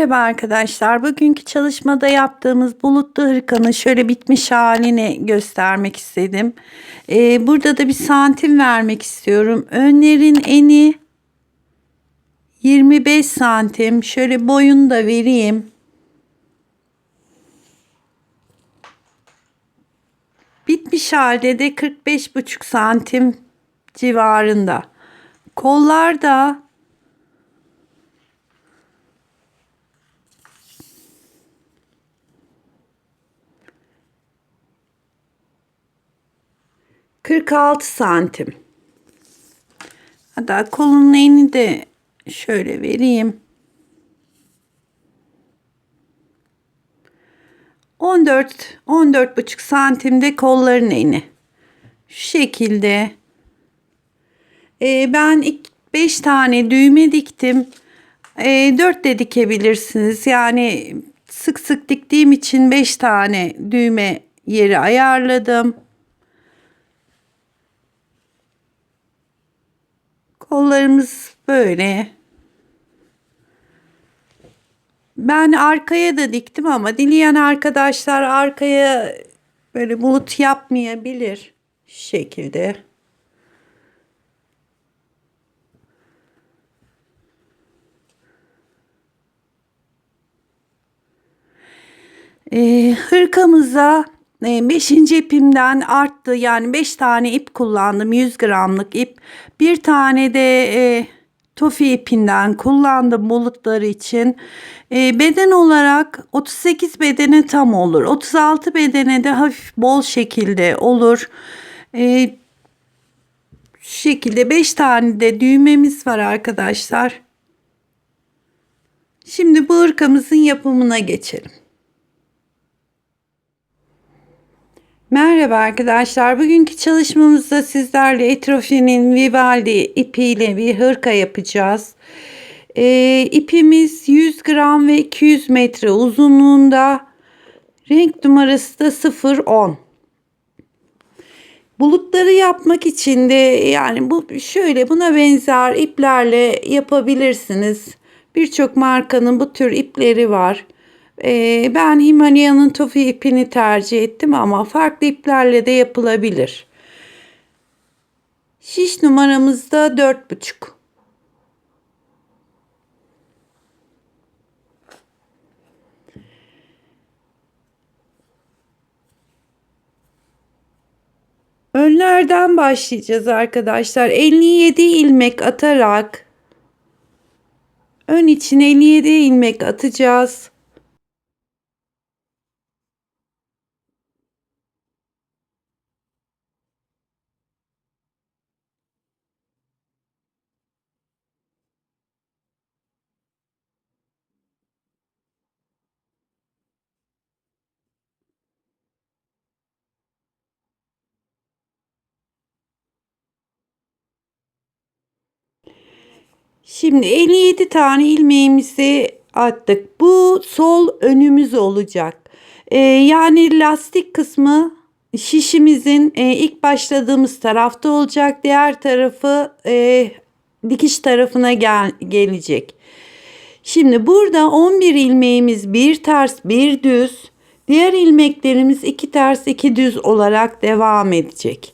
Merhaba arkadaşlar. Bugünkü çalışmada yaptığımız bulutlu hırkanın şöyle bitmiş halini göstermek istedim. Burada da bir santim vermek istiyorum. Önlerin eni 25 santim. Şöyle boyunu da vereyim. Bitmiş halde de 45,5 santim civarında. Kollar da 46 santim. Hatta kolun eni de şöyle vereyim. 14,5 santimde kolların eni. Şu şekilde. Ben 5 tane düğme diktim. 4 de dikebilirsiniz. Yani sık sık diktiğim için 5 tane düğme yeri ayarladım. Kollarımız böyle. Ben arkaya da diktim ama dileyen arkadaşlar arkaya böyle bulut yapmayabilir. Şu şekilde. Hırkamıza 5. ipimden arttı. Yani 5 tane ip kullandım. 100 gramlık ip. Bir tane de tofi ipinden kullandım bulutları için. Beden olarak 38 bedene tam olur. 36 bedene de hafif bol şekilde olur. Şu şekilde 5 tane de düğmemiz var arkadaşlar. Şimdi bu hırkamızın yapımına geçelim. Merhaba arkadaşlar. Bugünkü çalışmamızda sizlerle Etrofy'nin Vivaldi ipiyle bir hırka yapacağız. İpimiz 100 gram ve 200 metre uzunluğunda. Renk numarası da 010. Bulutları yapmak için de yani buna benzer iplerle yapabilirsiniz. Birçok markanın bu tür ipleri var. Ben Himalaya'nın tofi ipini tercih ettim ama farklı iplerle de yapılabilir. Şiş numaramız da 4,5. Önlerden başlayacağız arkadaşlar. 57 ilmek atarak ön için 57 ilmek atacağız. Şimdi 57 tane ilmeğimizi attık. Bu sol önümüz olacak. Yani lastik kısmı şişimizin ilk başladığımız tarafta olacak. Diğer tarafı dikiş tarafına gelecek. Şimdi burada 11 ilmeğimiz bir ters bir düz. Diğer ilmeklerimiz 2 ters 2 düz olarak devam edecek.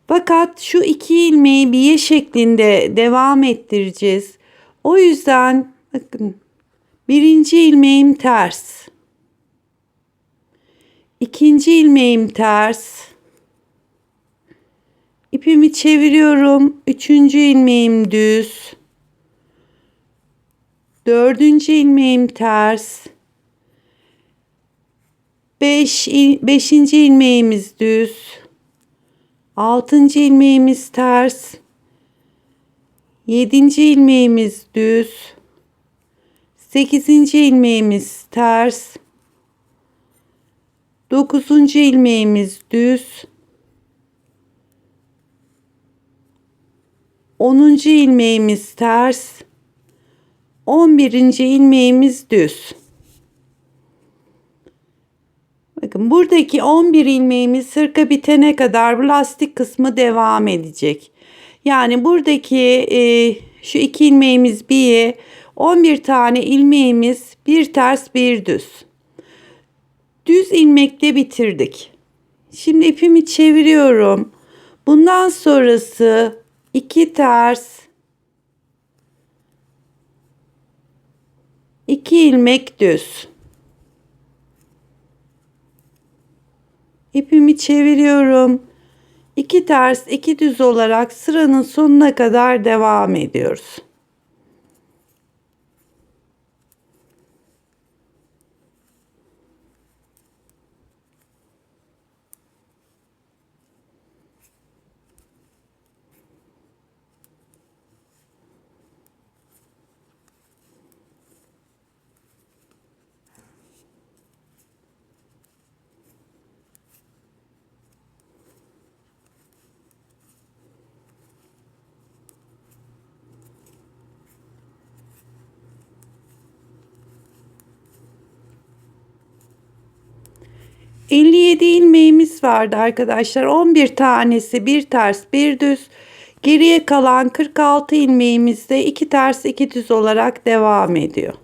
Fakat şu 2 ilmeği bir Y şeklinde devam ettireceğiz. O yüzden bakın birinci ilmeğim ters. İkinci ilmeğim ters. İpimi çeviriyorum. Üçüncü ilmeğim düz. Dördüncü ilmeğim ters. Beşinci ilmeğimiz düz. 6. ilmeğimiz ters. 7. ilmeğimiz düz. 8. ilmeğimiz ters. 9. ilmeğimiz düz. 10. ilmeğimiz ters. 11. ilmeğimiz düz. Bakın buradaki 11 ilmeğimiz hırka bitene kadar bu lastik kısmı devam edecek. Yani buradaki şu 2 ilmeğimiz bir, 11 tane ilmeğimiz, bir ters bir düz. Düz ilmekle bitirdik. Şimdi ipimi çeviriyorum. Bundan sonrası 2 ters, 2 ilmek düz. İpimi çeviriyorum. 2 ters, 2 düz olarak sıranın sonuna kadar devam ediyoruz. ...57 ilmeğimiz vardı arkadaşlar. 11 tanesi bir ters bir düz. Geriye kalan 46 ilmeğimizde 2 ters 2 düz olarak devam ediyor.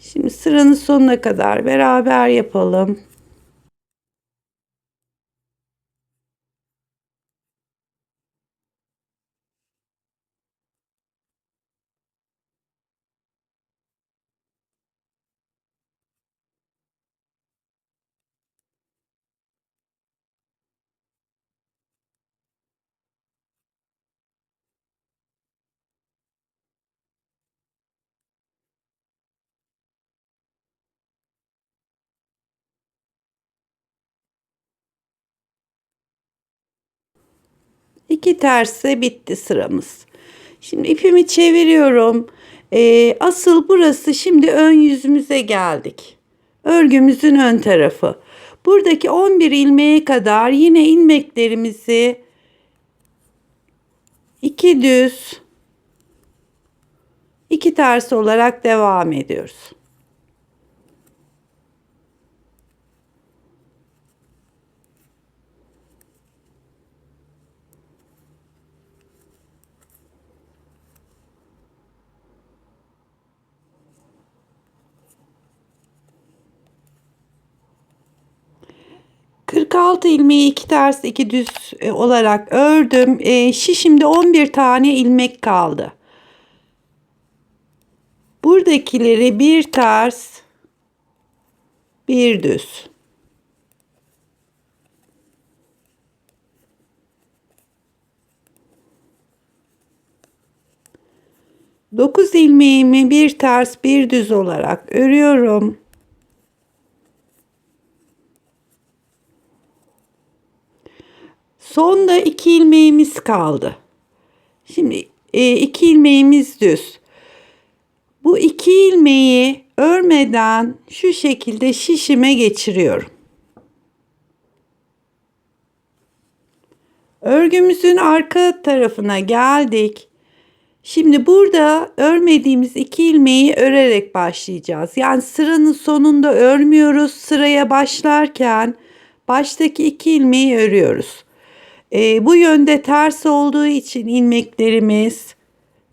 Şimdi sıranın sonuna kadar beraber yapalım. İki terse bitti sıramız. Şimdi ipimi çeviriyorum. Asıl burası, şimdi ön yüzümüze geldik. Örgümüzün ön tarafı. Buradaki 11 ilmeğe kadar yine ilmeklerimizi 2 düz 2 ters olarak devam ediyoruz. ...46 ilmeği 2 ters 2 düz olarak ördüm. Şişimde 11 tane ilmek kaldı. Buradakileri bir ters bir düz. Dokuz ilmeğimi bir ters bir düz olarak örüyorum. Sonda 2 ilmeğimiz kaldı. Şimdi 2 ilmeğimiz düz. Bu 2 ilmeği örmeden şu şekilde şişime geçiriyorum. Örgümüzün arka tarafına geldik. Şimdi burada örmediğimiz 2 ilmeği örerek başlayacağız. Yani sıranın sonunda örmüyoruz. Sıraya başlarken baştaki 2 ilmeği örüyoruz. Bu yönde ters olduğu için ilmeklerimiz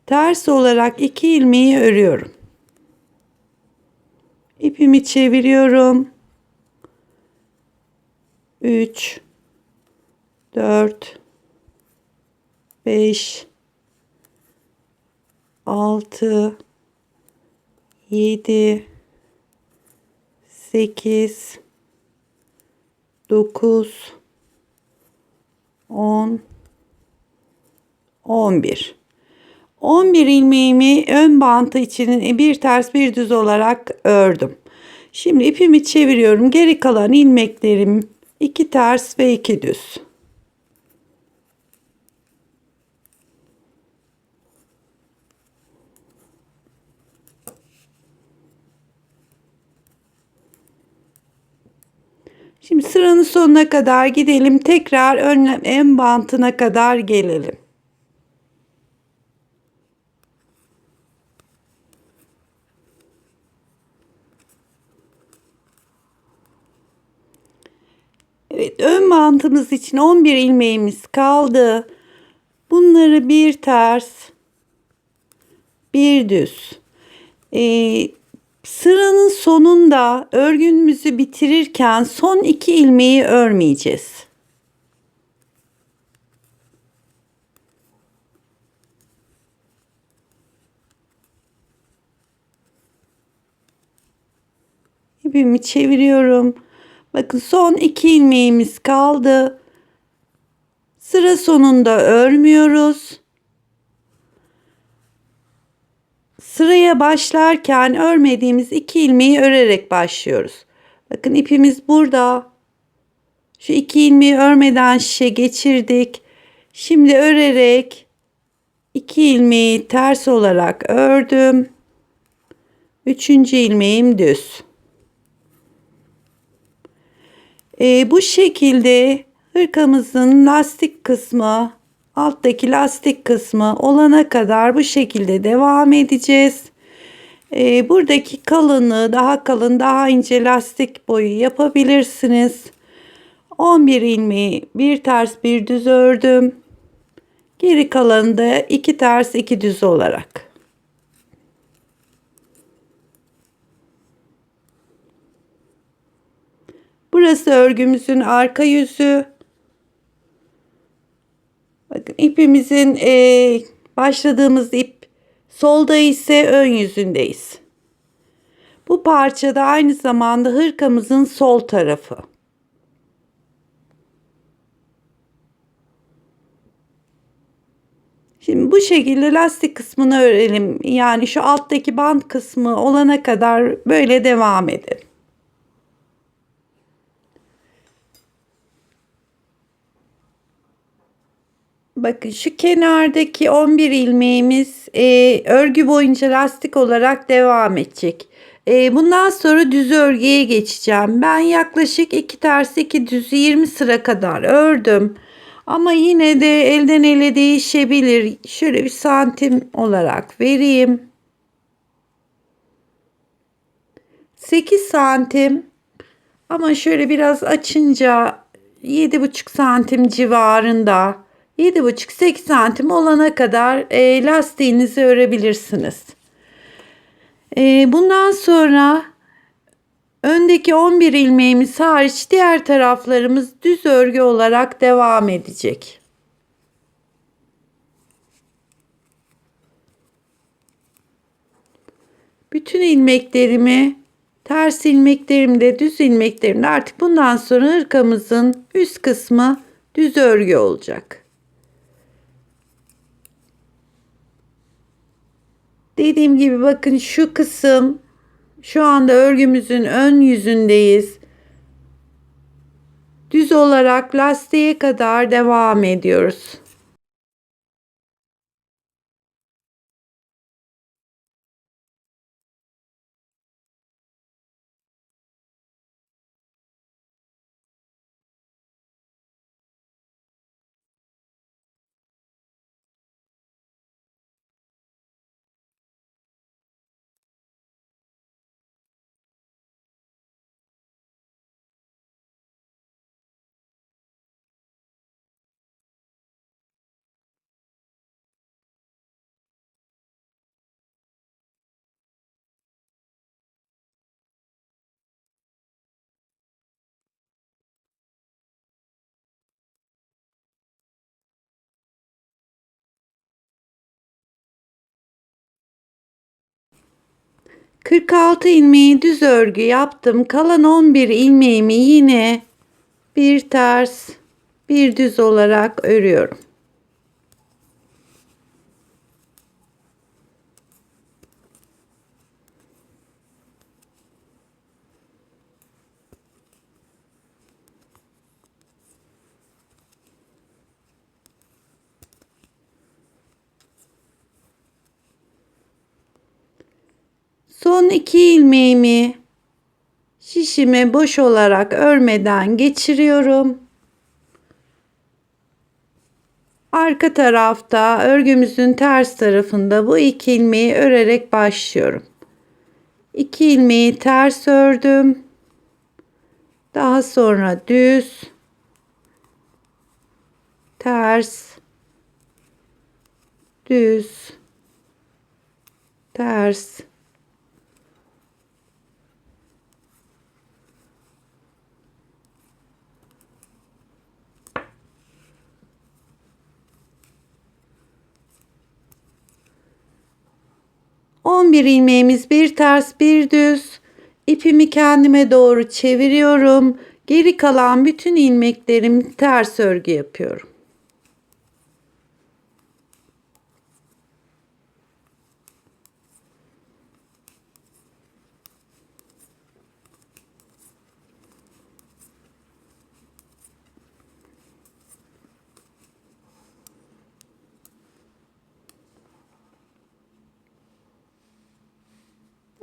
ters olarak 2 ilmeği örüyorum. İpimi çeviriyorum. 3 4 5 6 7 8 9 10 11 11 ilmeğimi ön bantı için bir ters bir düz olarak ördüm. Şimdi ipimi çeviriyorum. Geri kalan ilmeklerim 2 ters ve 2 düz. Şimdi sıranın sonuna kadar gidelim. Tekrar ön bantına kadar gelelim. Evet, ön bantımız için 11 ilmeğimiz kaldı. Bunları bir ters, bir düz. Ee, Sıranın sonunda örgümüzü bitirirken son 2 ilmeği örmeyeceğiz. İpimi çeviriyorum. Bakın son 2 ilmeğimiz kaldı. Sıra sonunda örmüyoruz. Sıraya başlarken örmediğimiz 2 ilmeği örerek başlıyoruz. Bakın ipimiz burada. Şu 2 ilmeği örmeden şişe geçirdik. Şimdi örerek 2 ilmeği ters olarak ördüm. 3. ilmeğim düz. Bu şekilde hırkamızın lastik kısmı, alttaki lastik kısmı olana kadar bu şekilde devam edeceğiz. Buradaki kalınlığı daha kalın, daha ince lastik boyu yapabilirsiniz. 11 ilmeği bir ters bir düz ördüm. Geri kalanı da 2 ters 2 düz olarak. Burası örgümüzün arka yüzü. Bakın ipimizin başladığımız ip solda ise ön yüzündeyiz. Bu parça da aynı zamanda hırkamızın sol tarafı. Şimdi bu şekilde lastik kısmını örelim. Yani şu alttaki bant kısmı olana kadar böyle devam edelim. Bakın şu kenardaki 11 ilmeğimiz örgü boyunca lastik olarak devam edecek. Bundan sonra düz örgüye geçeceğim. Ben yaklaşık 2 ters 2 düz 20 sıra kadar ördüm. Ama yine de elden ele değişebilir. Şöyle bir santim olarak vereyim. 8 santim ama şöyle biraz açınca 7,5 santim civarında, 7,5-8 santim olana kadar lastiğinizi örebilirsiniz. Bundan sonra öndeki 11 ilmeğimiz hariç diğer taraflarımız düz örgü olarak devam edecek. Bütün ilmeklerimi, ters ilmeklerimde, düz ilmeklerimde artık bundan sonra hırkamızın üst kısmı düz örgü olacak. Dediğim gibi bakın şu kısım, şu anda örgümüzün ön yüzündeyiz. Düz olarak lastiğe kadar devam ediyoruz. ...46 ilmeği düz örgü yaptım. Kalan 11 ilmeğimi yine bir ters bir düz olarak örüyorum. Son 2 ilmeğimi şişime boş olarak örmeden geçiriyorum. Arka tarafta örgümüzün ters tarafında bu 2 ilmeği örerek başlıyorum. 2 ilmeği ters ördüm. Daha sonra düz, ters, düz, ters, 11 ilmeğimiz, bir ters bir düz. İpimi kendime doğru çeviriyorum. Geri kalan bütün ilmeklerimi ters örgü yapıyorum.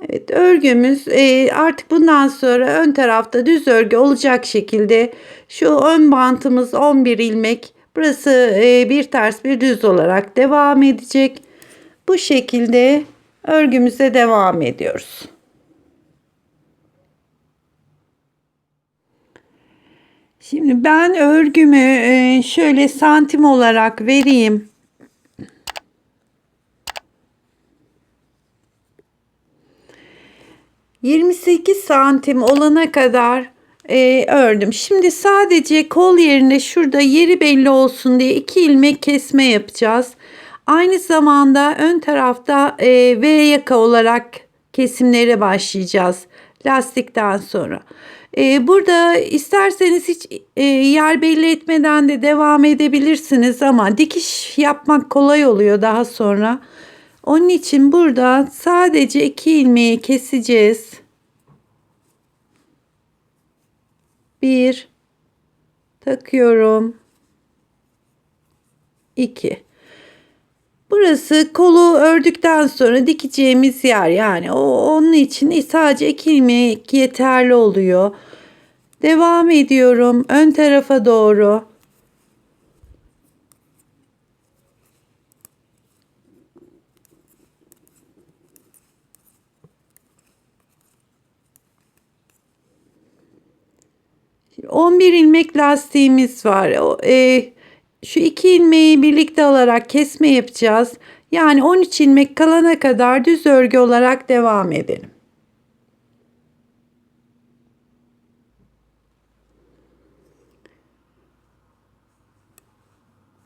Evet, örgümüz artık bundan sonra ön tarafta düz örgü olacak şekilde şu ön bantımız 11 ilmek. Burası bir ters bir düz olarak devam edecek. Bu şekilde örgümüze devam ediyoruz. Şimdi ben örgümü şöyle santim olarak vereyim. 28 santim olana kadar ördüm. Şimdi sadece kol yerine şurada yeri belli olsun diye 2 ilmek kesme yapacağız. Aynı zamanda ön tarafta V yaka olarak kesimlere başlayacağız lastikten sonra. Burada isterseniz hiç yer belli etmeden de devam edebilirsiniz ama dikiş yapmak kolay oluyor daha sonra. Onun için burada sadece 2 ilmeği keseceğiz. 1 takıyorum. 2. Burası kolu ördükten sonra dikeceğimiz yer, yani onun için sadece 2 ilmek yeterli oluyor. Devam ediyorum ön tarafa doğru. Şimdi 11 ilmek lastiğimiz var. Şu 2 ilmeği birlikte alarak kesme yapacağız. Yani 13 ilmek kalana kadar düz örgü olarak devam edelim.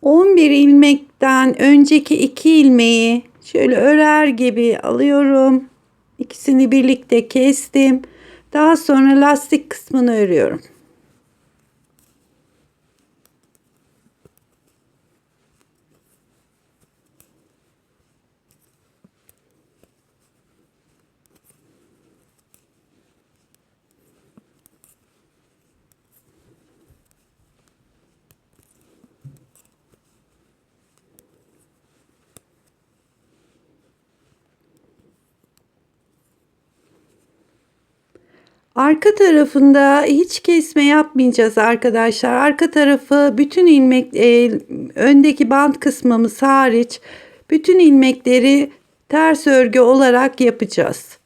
...11 ilmekten önceki 2 ilmeği şöyle örer gibi alıyorum. İkisini birlikte kestim. Daha sonra lastik kısmını örüyorum. Arka tarafında hiç kesme yapmayacağız arkadaşlar. Arka tarafı bütün ilmek öndeki bant kısmımız hariç bütün ilmekleri ters örgü olarak yapacağız.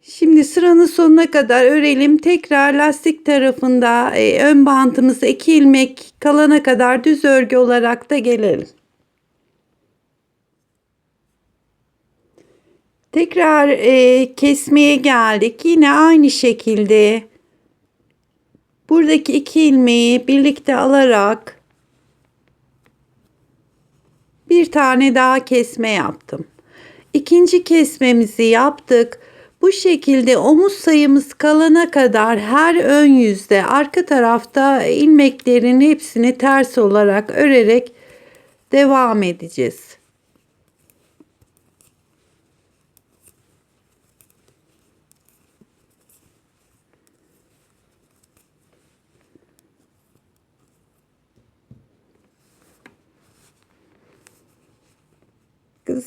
Şimdi sıranın sonuna kadar örelim. Tekrar lastik tarafında ön bantımıza 2 ilmek kalana kadar düz örgü olarak da gelelim. Tekrar kesmeye geldik. Yine aynı şekilde buradaki 2 ilmeği birlikte alarak bir tane daha kesme yaptım. İkinci kesmemizi yaptık. Bu şekilde omuz sayımız kalana kadar her ön yüzde arka tarafta ilmeklerin hepsini ters olarak örerek devam edeceğiz.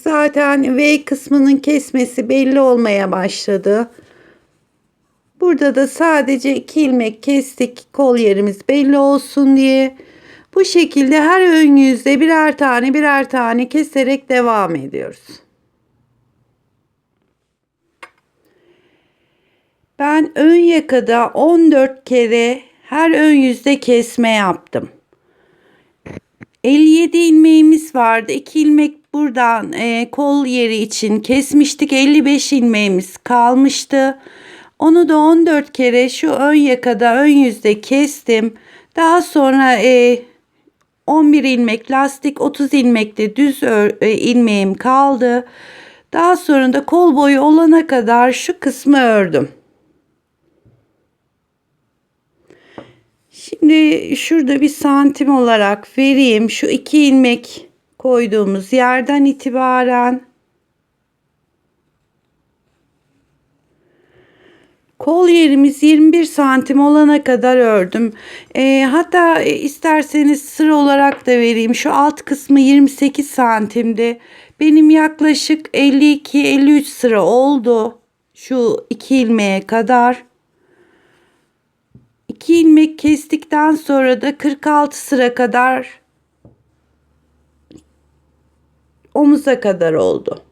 Zaten V kısmının kesmesi belli olmaya başladı. Burada da sadece 2 ilmek kestik, kol yerimiz belli olsun diye. Bu şekilde her ön yüzde birer tane keserek devam ediyoruz. Ben ön yakada 14 kere her ön yüzde kesme yaptım. 57 ilmeğimiz vardı. 2 ilmek buradan kol yeri için kesmiştik. 55 ilmeğimiz kalmıştı. Onu da 14 kere şu ön yakada ön yüzde kestim. Daha sonra 11 ilmek lastik, 30 ilmek de düz ilmeğim kaldı. Daha sonra da kol boyu olana kadar şu kısmı ördüm. Şimdi şurada bir santim olarak vereyim. Şu 2 ilmek koyduğumuz yerden itibaren kol yerimiz 21 santim olana kadar ördüm. Hatta isterseniz sıra olarak da vereyim. Şu alt kısmı 28 santimdi. Benim yaklaşık 52-53 sıra oldu. Şu 2 ilmeğe kadar. 2 ilmek kestikten sonra da 46 sıra kadar omuza kadar oldu.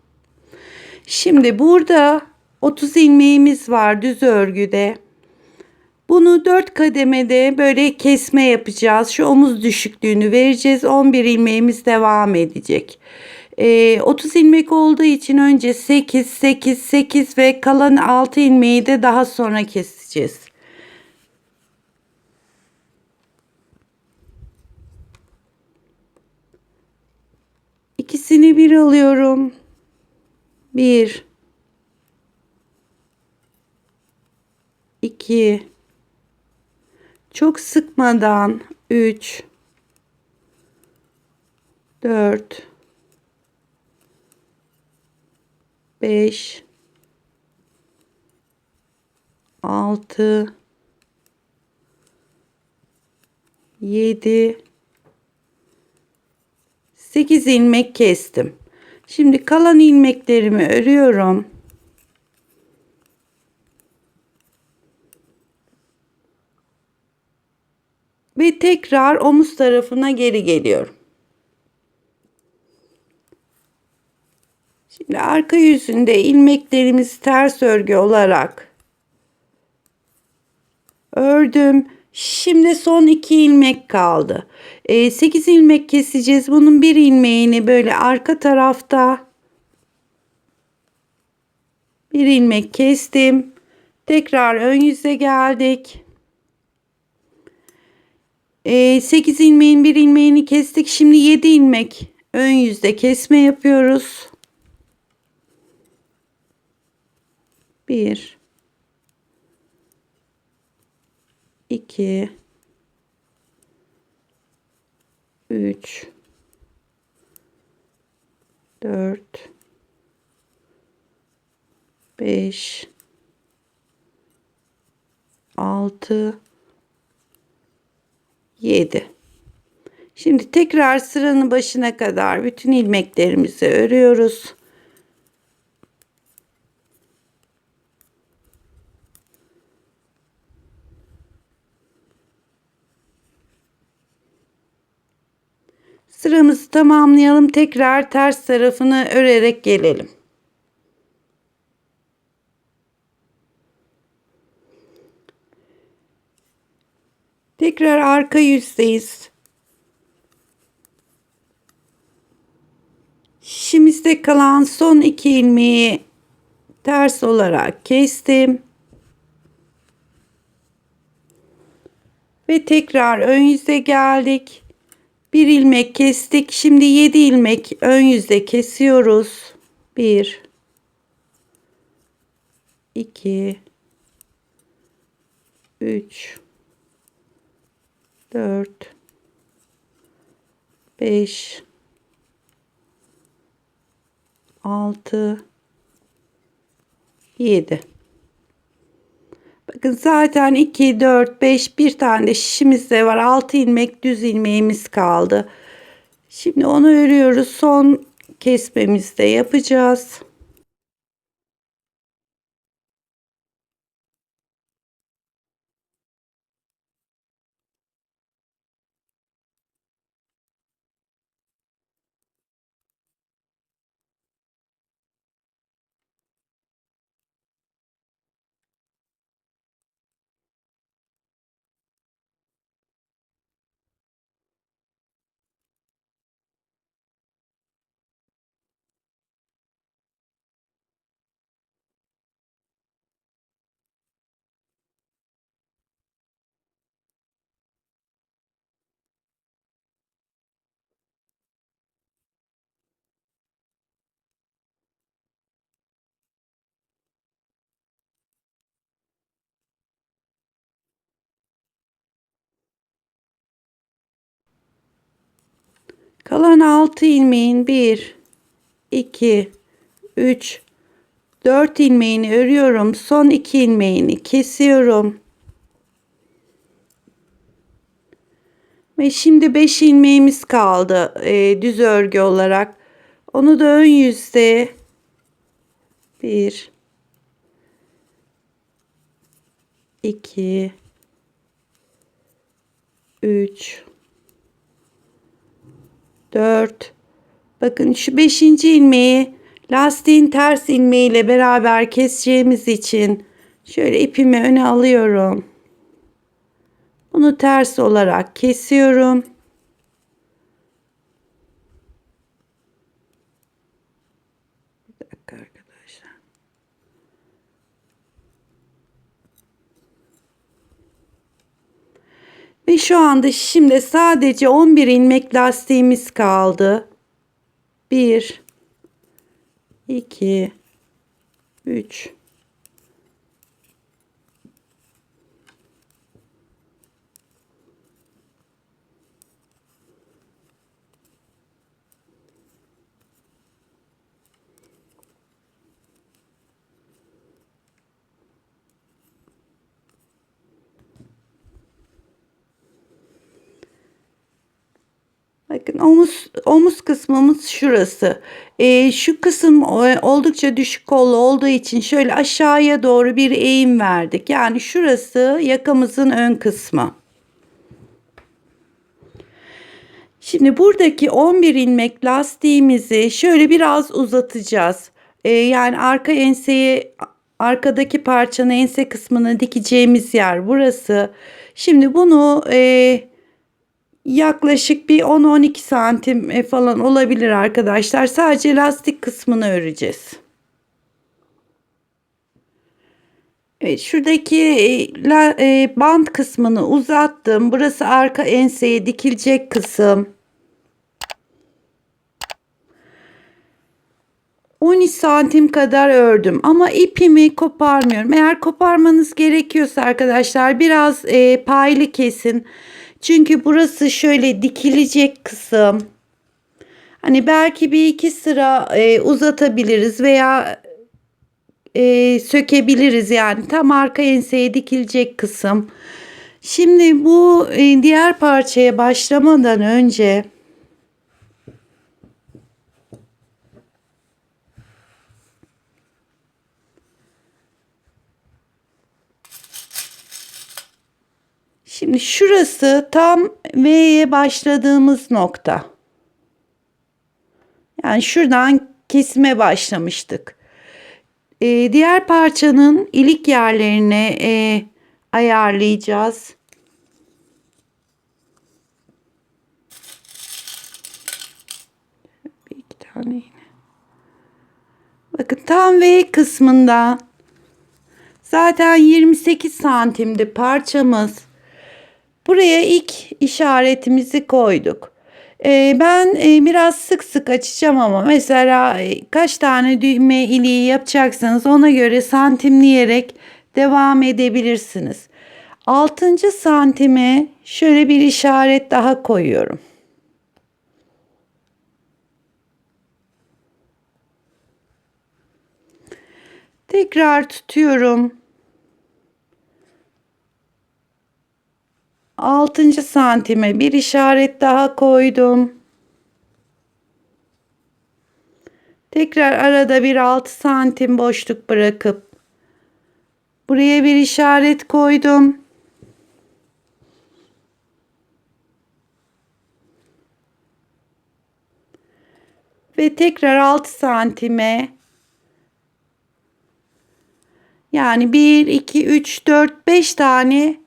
Şimdi burada 30 ilmeğimiz var düz örgüde. Bunu 4 kademede böyle kesme yapacağız. Şu omuz düşüklüğünü vereceğiz. 11 ilmeğimiz devam edecek. 30 ilmek olduğu için önce 8, 8, 8 ve kalan 6 ilmeği de daha sonra keseceğiz. İkisini bir alıyorum. 1 2 çok sıkmadan 3 4 5 6 7 8 ilmek kestim. Şimdi kalan ilmeklerimi örüyorum. Ve tekrar omuz tarafına geri geliyorum. Şimdi arka yüzünde ilmeklerimizi ters örgü olarak ördüm. Şimdi son 2 ilmek kaldı. 8 ilmek keseceğiz. Bunun bir ilmeğini böyle arka tarafta bir ilmek kestim. Tekrar ön yüze geldik. 8 ilmeğin bir ilmeğini kestik. Şimdi 7 ilmek ön yüzde kesme yapıyoruz. 1 2 3 4 5 6 7. Şimdi tekrar sıranın başına kadar bütün ilmeklerimizi örüyoruz. Sıramızı tamamlayalım. Tekrar ters tarafını örerek gelelim. Tekrar arka yüzdeyiz. Şişimizde kalan son 2 ilmeği ters olarak kestim. Ve tekrar ön yüze geldik. Bir ilmek kestik. Şimdi 7 ilmek ön yüzde kesiyoruz. 1 2 3 4 5 6 7. Bakın zaten 2 4 5 bir tane de şişimiz de var. 6 ilmek düz ilmeğimiz kaldı. Şimdi onu örüyoruz. Son kesmemizde yapacağız. Kalan 6 ilmeğin 1, 2, 3, 4 ilmeğini örüyorum. Son 2 ilmeğini kesiyorum. Ve şimdi 5 ilmeğimiz kaldı düz örgü olarak. Onu da ön yüzde 1, 2, 3, 4. Bakın şu 5. ilmeği lastiğin ters ilmeğiyle beraber keseceğimiz için şöyle ipimi öne alıyorum. Bunu ters olarak kesiyorum. Bir dakika arkadaşlar. Ve şu anda şimdi sadece 11 ilmek lastiğimiz kaldı. 1, 2, 3, bakın omuz kısmımız şurası. Şu kısım oldukça düşük kollu olduğu için şöyle aşağıya doğru bir eğim verdik. Yani şurası yakamızın ön kısmı. Şimdi buradaki 11 ilmek lastiğimizi şöyle biraz uzatacağız. Yani arkadaki parçanın ense kısmını dikeceğimiz yer burası. Şimdi bunu yaklaşık bir 10-12 santim falan olabilir arkadaşlar. Sadece lastik kısmını öreceğiz. Evet, şuradaki bant kısmını uzattım. Burası arka enseye dikilecek kısım. 13 santim kadar ördüm ama ipimi koparmıyorum. Eğer koparmanız gerekiyorsa arkadaşlar biraz paylı kesin. Çünkü burası şöyle dikilecek kısım. Hani belki bir iki sıra uzatabiliriz veya sökebiliriz, yani tam arka enseye dikilecek kısım. Şimdi bu diğer parçaya başlamadan önce şimdi şurası tam V'ye başladığımız nokta. Yani şuradan kesime başlamıştık. Diğer parçanın ilik yerlerine ayarlayacağız. Bir iki tane iğne. Bakın tam V kısmında zaten 28 santimdi parçamız. Buraya ilk işaretimizi koyduk. Ben biraz sık sık açacağım ama mesela kaç tane düğme iliği yapacaksanız ona göre santimleyerek devam edebilirsiniz. 6. santime şöyle bir işaret daha koyuyorum. Tekrar tutuyorum. 6. santime bir işaret daha koydum. Tekrar arada bir 6 santim boşluk bırakıp buraya bir işaret koydum. Ve tekrar 6 santime, yani 1, 2, 3, 4, 5 tane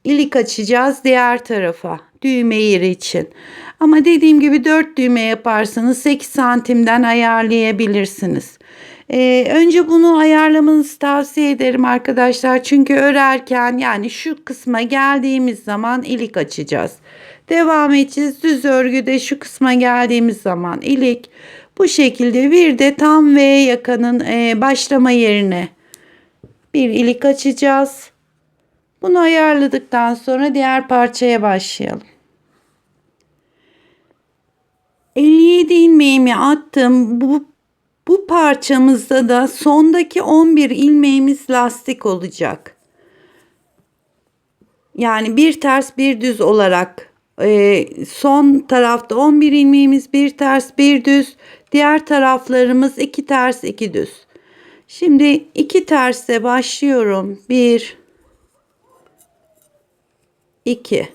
ilik açacağız diğer tarafa düğme yeri için. Ama dediğim gibi 4 düğme yaparsanız 8 santimden ayarlayabilirsiniz. Önce bunu ayarlamanızı tavsiye ederim arkadaşlar. Çünkü örerken yani şu kısma geldiğimiz zaman ilik açacağız. Devam edeceğiz. Düz örgüde şu kısma geldiğimiz zaman ilik. Bu şekilde bir de tam V yakanın başlama yerine bir ilik açacağız. Bunu ayarladıktan sonra diğer parçaya başlayalım. ilmeğimi attım. Bu parçamızda da sondaki 11 ilmeğimiz lastik olacak. Yani bir ters bir düz olarak son tarafta 11 ilmeğimiz, bir ters bir düz, diğer taraflarımız 2 ters 2 düz. Şimdi 2 tersle başlıyorum. 1 2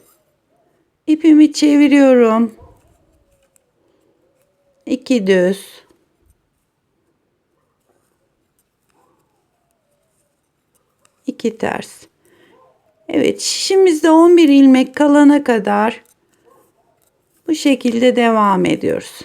ipimi çeviriyorum. 2 düz, 2 ters. Evet, şişimizde 11 ilmek kalana kadar bu şekilde devam ediyoruz.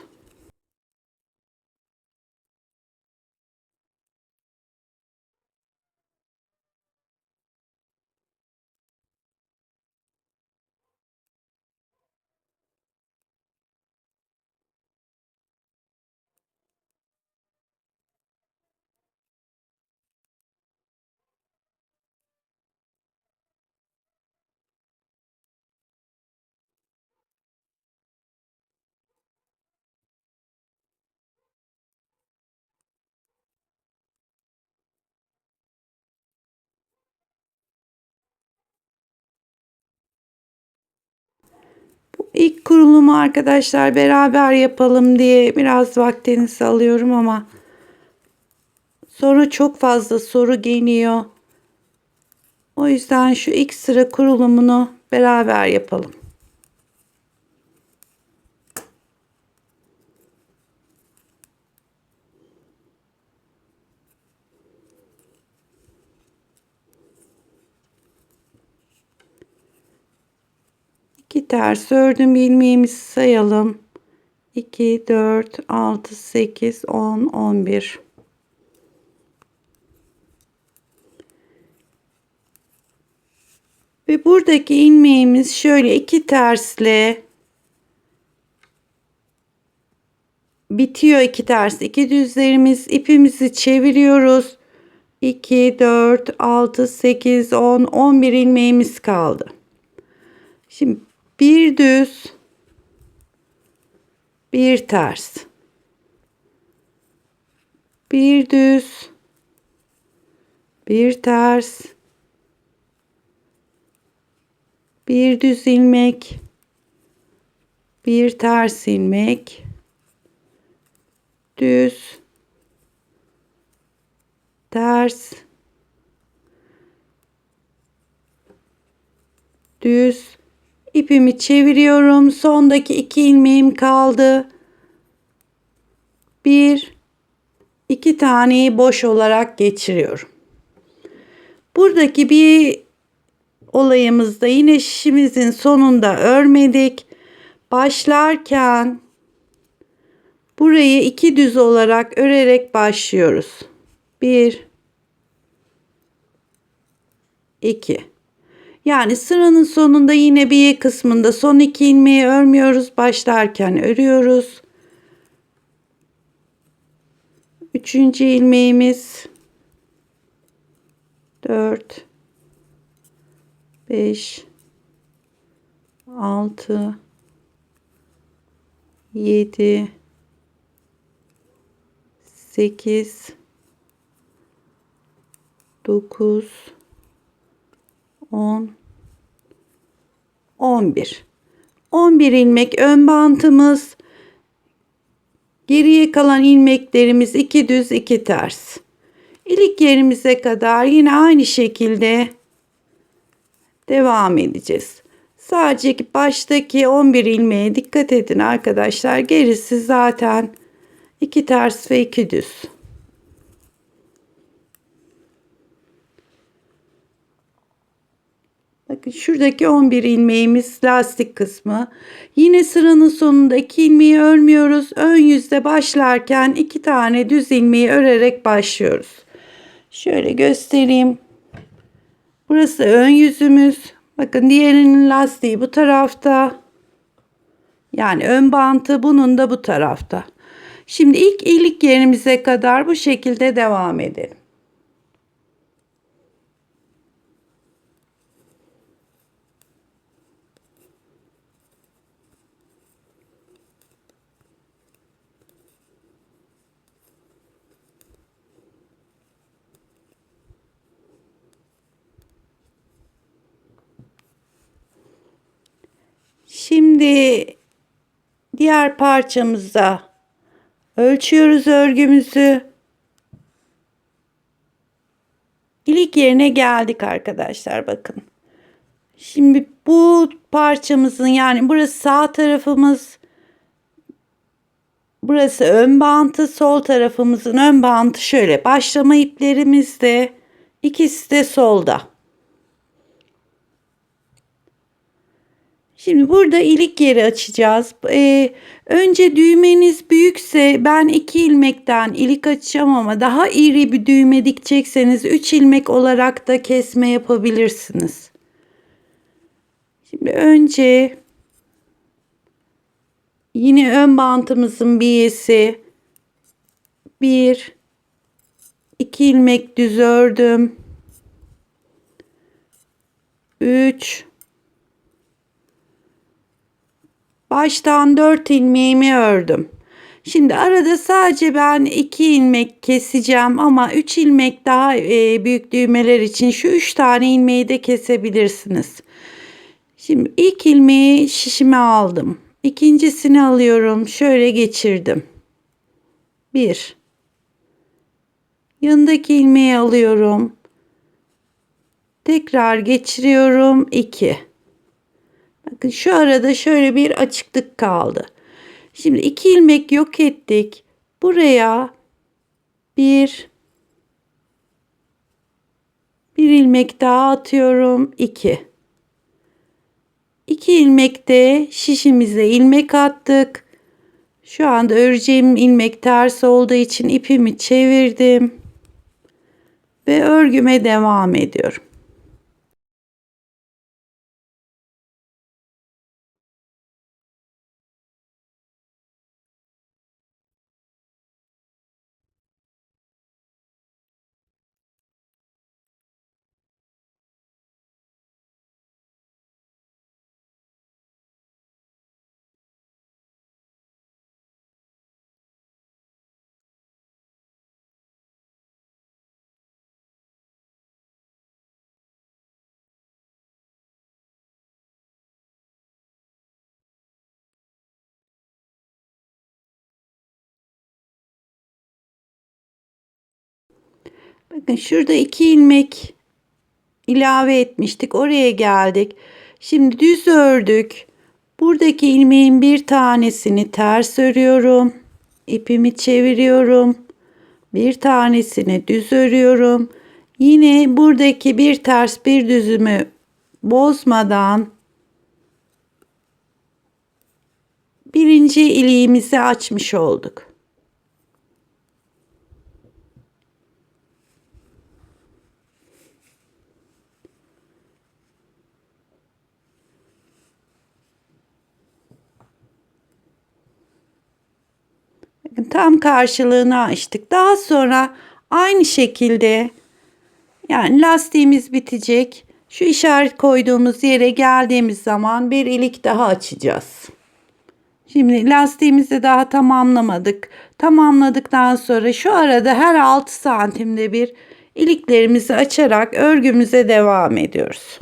İlk kurulumu arkadaşlar beraber yapalım diye biraz vaktinizi alıyorum ama sonra çok fazla soru geliyor. O yüzden şu ilk sıra kurulumunu beraber yapalım. İki ters ördüm, ilmeğimizi sayalım. 2 4 6 8 10 11. Ve buradaki ilmeğimiz şöyle iki tersle bitiyor, iki ters iki düzlerimiz. İpimizi çeviriyoruz. 2 4 6 8 10 11 ilmeğimiz kaldı. Şimdi bir düz, bir ters, bir düz, bir ters, bir düz ilmek, bir ters ilmek, düz, ters, düz. İpimi çeviriyorum. Sondaki iki ilmeğim kaldı. Bir, iki taneyi boş olarak geçiriyorum. Buradaki bir olayımızda yine şişimizin sonunda örmedik. Başlarken burayı iki düz olarak örerek başlıyoruz. 1 2. Yani sıranın sonunda yine bir kısmında son iki ilmeği örmüyoruz. Başlarken örüyoruz. Üçüncü ilmeğimiz 4 5 6 7 8 9 10 11. 11 ilmek ön bantımız. Geriye kalan ilmeklerimiz 2 düz 2 ters. İlik yerimize kadar yine aynı şekilde devam edeceğiz. Sadece baştaki 11 ilmeğe dikkat edin arkadaşlar. Gerisi zaten 2 ters ve 2 düz. Bakın şuradaki 11 ilmeğimiz lastik kısmı. Yine sıranın sonunda 2 ilmeği örmüyoruz. Ön yüzde başlarken 2 tane düz ilmeği örerek başlıyoruz. Şöyle göstereyim. Burası ön yüzümüz. Bakın diğerinin lastiği bu tarafta. Yani ön bantı bunun da bu tarafta. Şimdi ilk ilik yerimize kadar bu şekilde devam edelim. Şimdi diğer parçamızda ölçüyoruz örgümüzü. İlik yerine geldik arkadaşlar, bakın. Şimdi bu parçamızın, yani burası sağ tarafımız, burası ön bantı, sol tarafımızın ön bantı şöyle. Başlama iplerimiz de ikisi de solda. Şimdi burada ilik yeri açacağız. Önce düğmeniz büyükse ben 2 ilmekten ilik açacağım, ama daha iri bir düğme dikecekseniz 3 ilmek olarak da kesme yapabilirsiniz. Şimdi önce yine ön bantımızın biyesi 1 2 ilmek düz ördüm. 3 baştan 4 ilmeğimi ördüm. Şimdi arada sadece ben 2 ilmek keseceğim, ama 3 ilmek daha büyük düğmeler için şu 3 tane ilmeği de kesebilirsiniz. Şimdi ilk ilmeği şişime aldım. İkincisini alıyorum. Şöyle geçirdim. 1. Yanındaki ilmeği alıyorum. Tekrar geçiriyorum. 2. Bakın şu arada şöyle bir açıklık kaldı. Şimdi 2 ilmek yok ettik. Buraya bir ilmek daha atıyorum. 2. 2 ilmek de şişimize ilmek attık. Şu anda öreceğim ilmek ters olduğu için ipimi çevirdim ve örgüme devam ediyorum. Bakın şurada 2 ilmek ilave etmiştik. Oraya geldik. Şimdi düz ördük. Buradaki ilmeğin bir tanesini ters örüyorum. İpimi çeviriyorum. Bir tanesini düz örüyorum. Yine buradaki bir ters bir düzümü bozmadan birinci iliğimizi açmış olduk. Tam karşılığını açtık. Daha sonra aynı şekilde, yani lastiğimiz bitecek. Şu işaret koyduğumuz yere geldiğimiz zaman bir ilik daha açacağız. Şimdi lastiğimizi daha tamamlamadık. Tamamladıktan sonra şu arada her 6 santimde bir iliklerimizi açarak örgümüze devam ediyoruz.